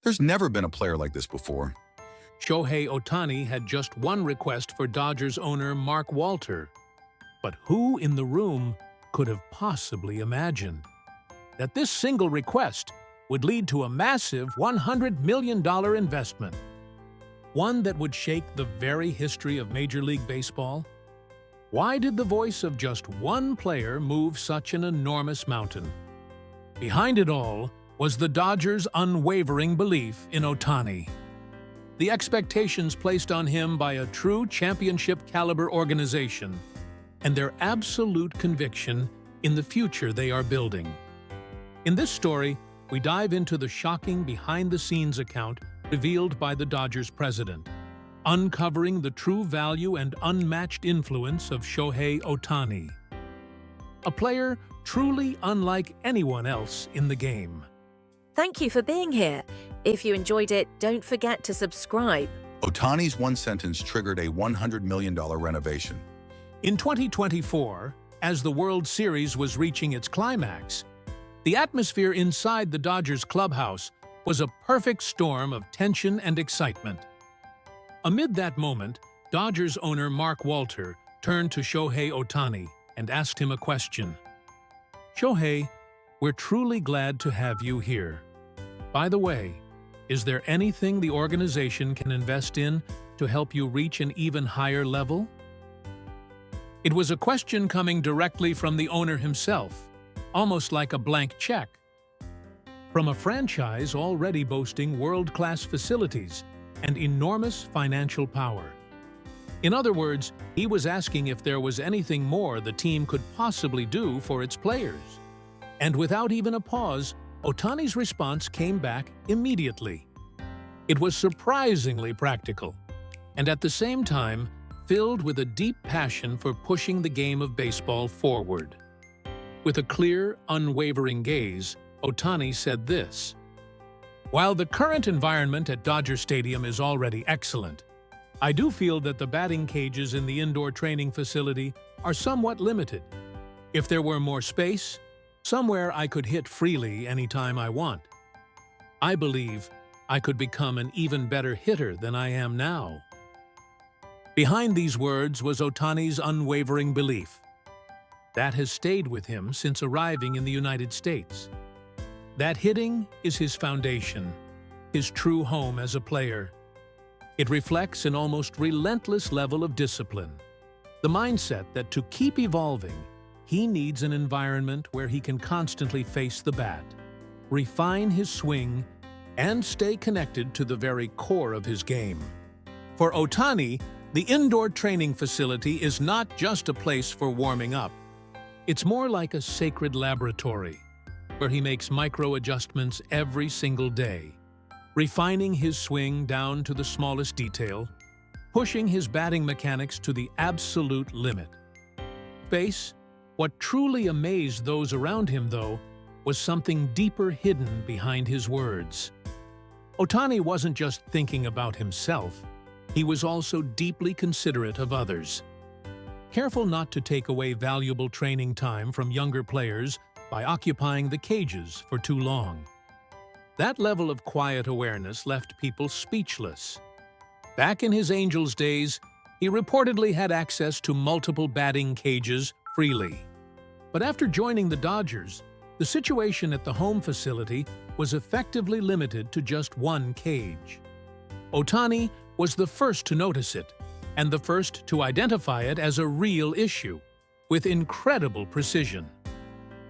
There's never been a player like this before. Shohei Ohtani had just one request for Dodgers owner Mark Walter. But who in the room could have possibly imagined that this single request would lead to a massive $100 million investment? One that would shake the very history of Major League Baseball? Why did the voice of just one player move such an enormous mountain? Behind it all was the Dodgers' unwavering belief in Ohtani. The expectations placed on him by a true championship-caliber organization, and their absolute conviction in the future they are building. In this story, we dive into the shocking behind-the-scenes account revealed by the Dodgers president, uncovering the true value and unmatched influence of Shohei Ohtani, a player truly unlike anyone else in the game. Thank you for being here. If you enjoyed it, don't forget to subscribe. Ohtani's one sentence triggered a $100 million renovation. In 2024, as the World Series was reaching its climax, the atmosphere inside the Dodgers clubhouse was a perfect storm of tension and excitement. Amid that moment, Dodgers owner Mark Walter turned to Shohei Ohtani and asked him a question. "Shohei, we're truly glad to have you here. By the way, is there anything the organization can invest in to help you reach an even higher level?" It was a question coming directly from the owner himself, almost like a blank check. From a franchise already boasting world-class facilities and enormous financial power. In other words, he was asking if there was anything more the team could possibly do for its players. And without even a pause, Ohtani's response came back immediately. It was surprisingly practical, and at the same time, filled with a deep passion for pushing the game of baseball forward. With a clear, unwavering gaze, Ohtani said this: "While the current environment at Dodger Stadium is already excellent, I do feel that the batting cages in the indoor training facility are somewhat limited. If there were more space, somewhere I could hit freely anytime I want, I believe I could become an even better hitter than I am now." Behind these words was Ohtani's unwavering belief. That has stayed with him since arriving in the United States. That hitting is his foundation, his true home as a player. It reflects an almost relentless level of discipline, the mindset that to keep evolving, he needs an environment where he can constantly face the bat, refine his swing, and stay connected to the very core of his game. For Ohtani, the indoor training facility is not just a place for warming up. It's more like a sacred laboratory, where he makes micro-adjustments every single day, refining his swing down to the smallest detail, pushing his batting mechanics to the absolute limit. What truly amazed those around him, though, was something deeper hidden behind his words. Ohtani wasn't just thinking about himself, he was also deeply considerate of others. Careful not to take away valuable training time from younger players by occupying the cages for too long. That level of quiet awareness left people speechless. Back in his Angels days, he reportedly had access to multiple batting cages freely. But after joining the Dodgers, the situation at the home facility was effectively limited to just one cage. Ohtani was the first to notice it, and the first to identify it as a real issue, with incredible precision.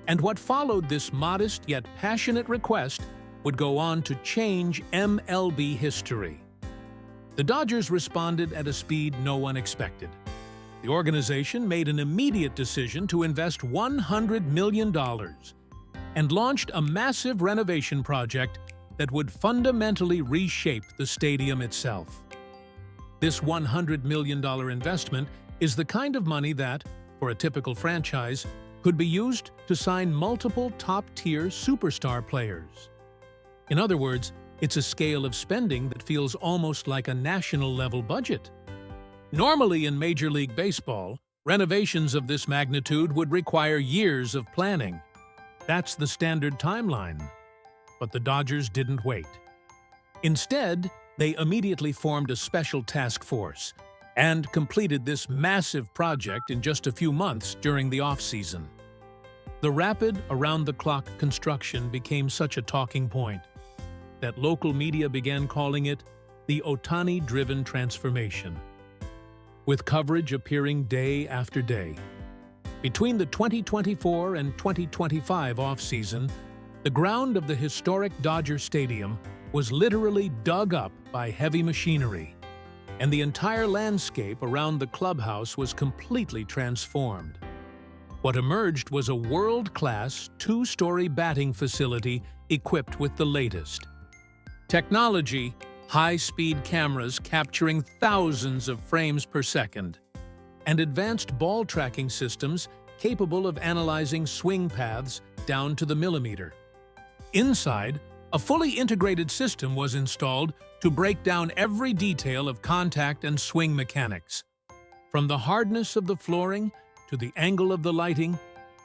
And what followed this modest yet passionate request would go on to change MLB history. The Dodgers responded at a speed no one expected. The organization made an immediate decision to invest $100 million and launched a massive renovation project that would fundamentally reshape the stadium itself. This $100 million investment is the kind of money that, for a typical franchise, could be used to sign multiple top-tier superstar players. In other words, it's a scale of spending that feels almost like a national-level budget. Normally in Major League Baseball, renovations of this magnitude would require years of planning. That's the standard timeline. But the Dodgers didn't wait. Instead, they immediately formed a special task force and completed this massive project in just a few months during the off-season. The rapid, around-the-clock construction became such a talking point that local media began calling it the Ohtani-driven transformation, with coverage appearing day after day. Between the 2024 and 2025 off-season, the ground of the historic Dodger Stadium was literally dug up by heavy machinery, and the entire landscape around the clubhouse was completely transformed. What emerged was a world-class, two-story batting facility equipped with the latest technology, high-speed cameras capturing thousands of frames per second, and advanced ball tracking systems capable of analyzing swing paths down to the millimeter. Inside, a fully integrated system was installed to break down every detail of contact and swing mechanics. From the hardness of the flooring to the angle of the lighting,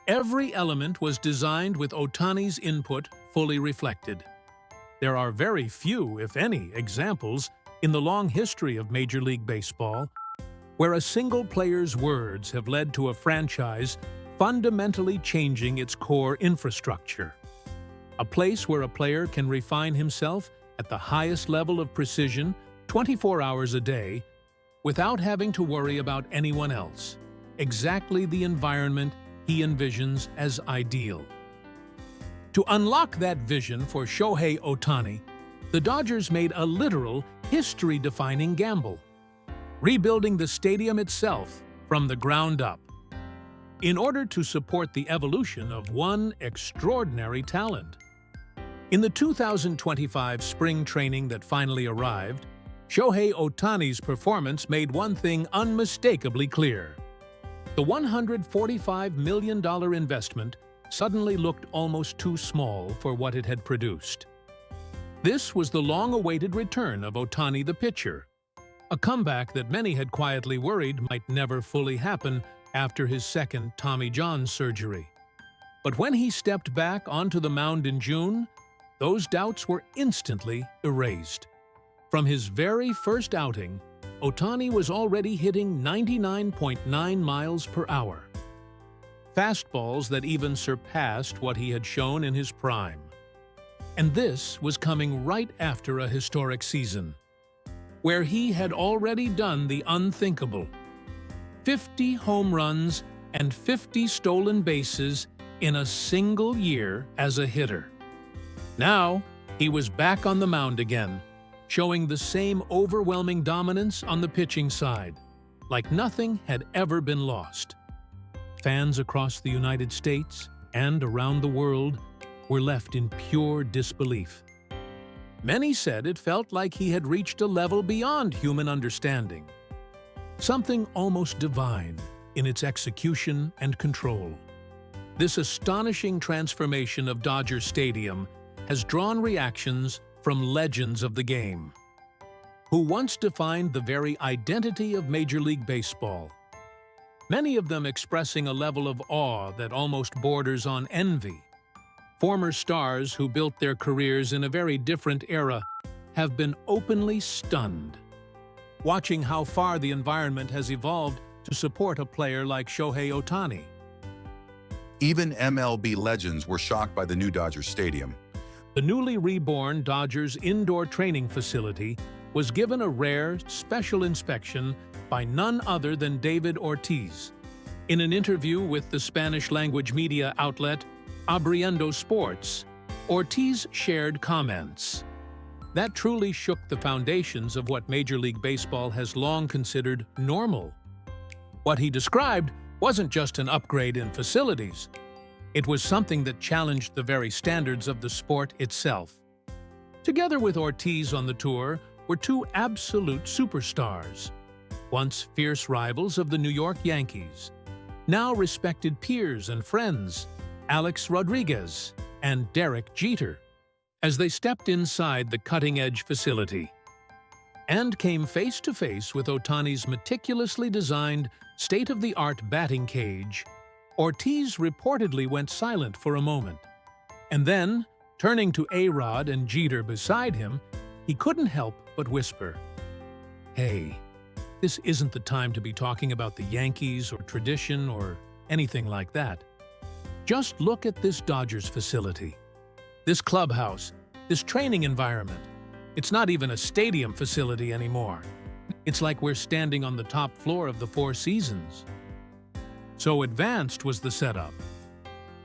every element was designed with Ohtani's input fully reflected. There are very few, if any, examples in the long history of Major League Baseball where a single player's words have led to a franchise fundamentally changing its core infrastructure. A place where a player can refine himself at the highest level of precision 24 hours a day without having to worry about anyone else. Exactly the environment he envisions as ideal. To unlock that vision for Shohei Ohtani, the Dodgers made a literal, history-defining gamble, rebuilding the stadium itself from the ground up, in order to support the evolution of one extraordinary talent. In the 2025 spring training that finally arrived, Shohei Ohtani's performance made one thing unmistakably clear. The $145 million investment suddenly looked almost too small for what it had produced. This was the long-awaited return of Ohtani the pitcher, a comeback that many had quietly worried might never fully happen after his second Tommy John surgery. But when he stepped back onto the mound in June, those doubts were instantly erased. From his very first outing, Ohtani was already hitting 99.9 miles per hour. Fastballs that even surpassed what he had shown in his prime. And this was coming right after a historic season, where he had already done the unthinkable: 50 home runs and 50 stolen bases in a single year as a hitter. Now, he was back on the mound again, showing the same overwhelming dominance on the pitching side, like nothing had ever been lost. Fans across the United States and around the world were left in pure disbelief. Many said it felt like he had reached a level beyond human understanding, something almost divine in its execution and control. This astonishing transformation of Dodger Stadium has drawn reactions from legends of the game, who once defined the very identity of Major League Baseball, many of them expressing a level of awe that almost borders on envy. Former stars who built their careers in a very different era have been openly stunned, watching how far the environment has evolved to support a player like Shohei Ohtani. Even MLB legends were shocked by the new Dodger Stadium. The newly reborn Dodgers indoor training facility was given a rare, special inspection by none other than David Ortiz. In an interview with the Spanish-language media outlet Abriendo Sports, Ortiz shared comments that truly shook the foundations of what Major League Baseball has long considered normal. What he described wasn't just an upgrade in facilities. It was something that challenged the very standards of the sport itself. Together with Ortiz on the tour were two absolute superstars, once fierce rivals of the New York Yankees, now respected peers and friends, Alex Rodriguez and Derek Jeter, as they stepped inside the cutting-edge facility and came face-to-face with Ohtani's meticulously designed, state-of-the-art batting cage. Ortiz reportedly went silent for a moment, and then, turning to A-Rod and Jeter beside him, he couldn't help but whisper, "Hey, this isn't the time to be talking about the Yankees or tradition or anything like that. Just look at this Dodgers facility, this clubhouse, this training environment. It's not even a stadium facility anymore. It's like we're standing on the top floor of the Four Seasons." So advanced was the setup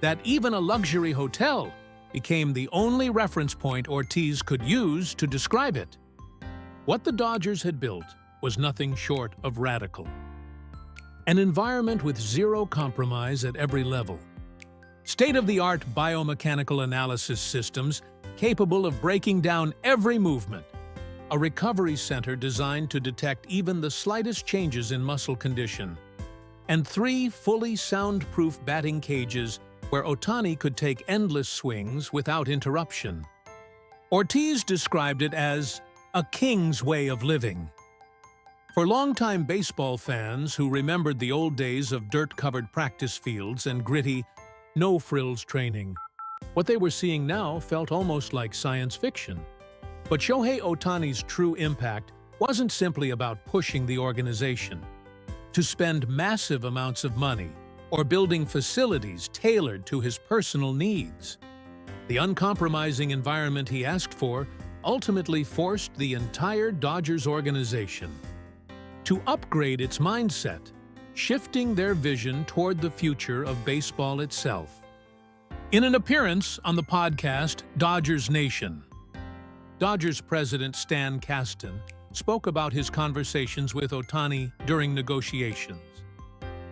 that even a luxury hotel became the only reference point Ortiz could use to describe it. What the Dodgers had built was nothing short of radical. An environment with zero compromise at every level. State-of-the-art biomechanical analysis systems capable of breaking down every movement. A recovery center designed to detect even the slightest changes in muscle condition. And 3 fully soundproof batting cages where Ohtani could take endless swings without interruption. Ortiz described it as a king's way of living. For longtime baseball fans who remembered the old days of dirt-covered practice fields and gritty, no-frills training, what they were seeing now felt almost like science fiction. But Shohei Ohtani's true impact wasn't simply about pushing the organization to spend massive amounts of money or building facilities tailored to his personal needs. The uncompromising environment he asked for ultimately forced the entire Dodgers organization to upgrade its mindset, shifting their vision toward the future of baseball itself. In an appearance on the podcast Dodgers Nation, Dodgers president Stan Kasten spoke about his conversations with Ohtani during negotiations.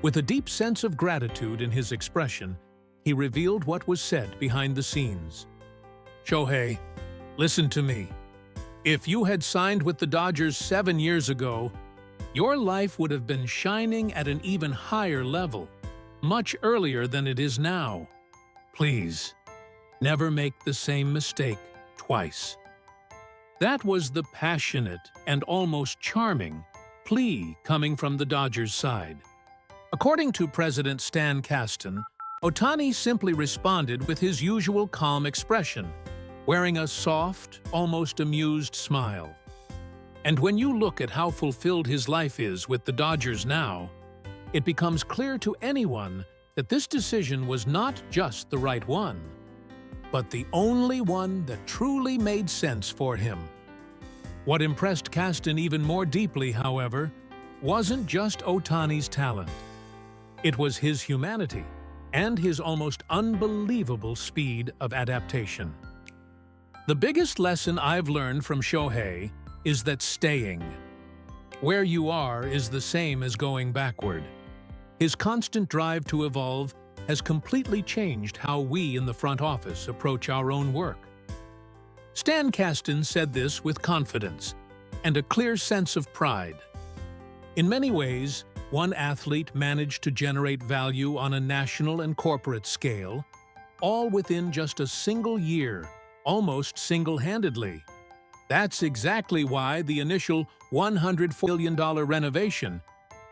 With a deep sense of gratitude in his expression, he revealed what was said behind the scenes. "Shohei, listen to me. If you had signed with the Dodgers 7 years ago, your life would have been shining at an even higher level, much earlier than it is now. Please, never make the same mistake twice." That was the passionate and almost charming plea coming from the Dodgers side. According to President Stan Kasten, Ohtani simply responded with his usual calm expression, wearing a soft, almost amused smile. And when you look at how fulfilled his life is with the Dodgers now, it becomes clear to anyone that this decision was not just the right one, but the only one that truly made sense for him. What impressed Kasten even more deeply, however, wasn't just Ohtani's talent. It was his humanity and his almost unbelievable speed of adaptation. The biggest lesson I've learned from Shohei is that staying where you are is the same as going backward. His constant drive to evolve has completely changed how we in the front office approach our own work. Stan Kasten said this with confidence and a clear sense of pride. In many ways, one athlete managed to generate value on a national and corporate scale, all within just a single year, almost single-handedly. That's exactly why the initial $104 million renovation,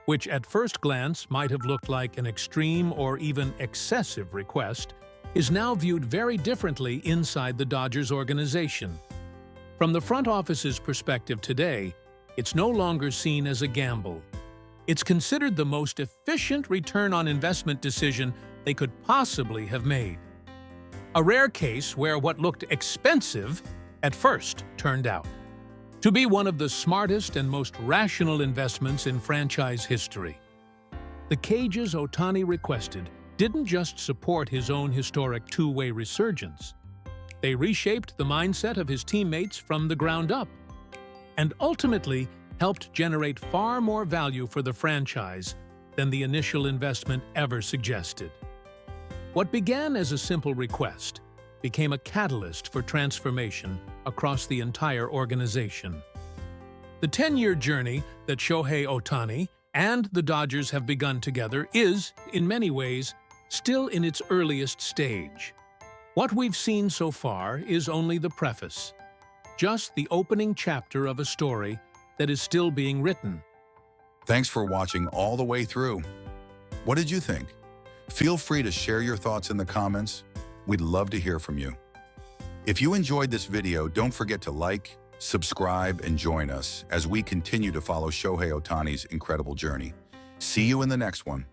which at first glance might have looked like an extreme or even excessive request, is now viewed very differently inside the Dodgers organization. From the front office's perspective today, it's no longer seen as a gamble. It's considered the most efficient return on investment decision they could possibly have made. A rare case where what looked expensive at first turned out to be one of the smartest and most rational investments in franchise history. The cages Ohtani requested didn't just support his own historic two-way resurgence. They reshaped the mindset of his teammates from the ground up, and ultimately helped generate far more value for the franchise than the initial investment ever suggested. What began as a simple request became a catalyst for transformation across the entire organization. The 10-year journey that Shohei Ohtani and the Dodgers have begun together is, in many ways, still in its earliest stage. What we've seen so far is only the preface, just the opening chapter of a story that is still being written. Thanks for watching all the way through. What did you think? Feel free to share your thoughts in the comments. We'd love to hear from you. If you enjoyed this video, don't forget to like, subscribe, and join us as we continue to follow Shohei Ohtani's incredible journey. See you in the next one.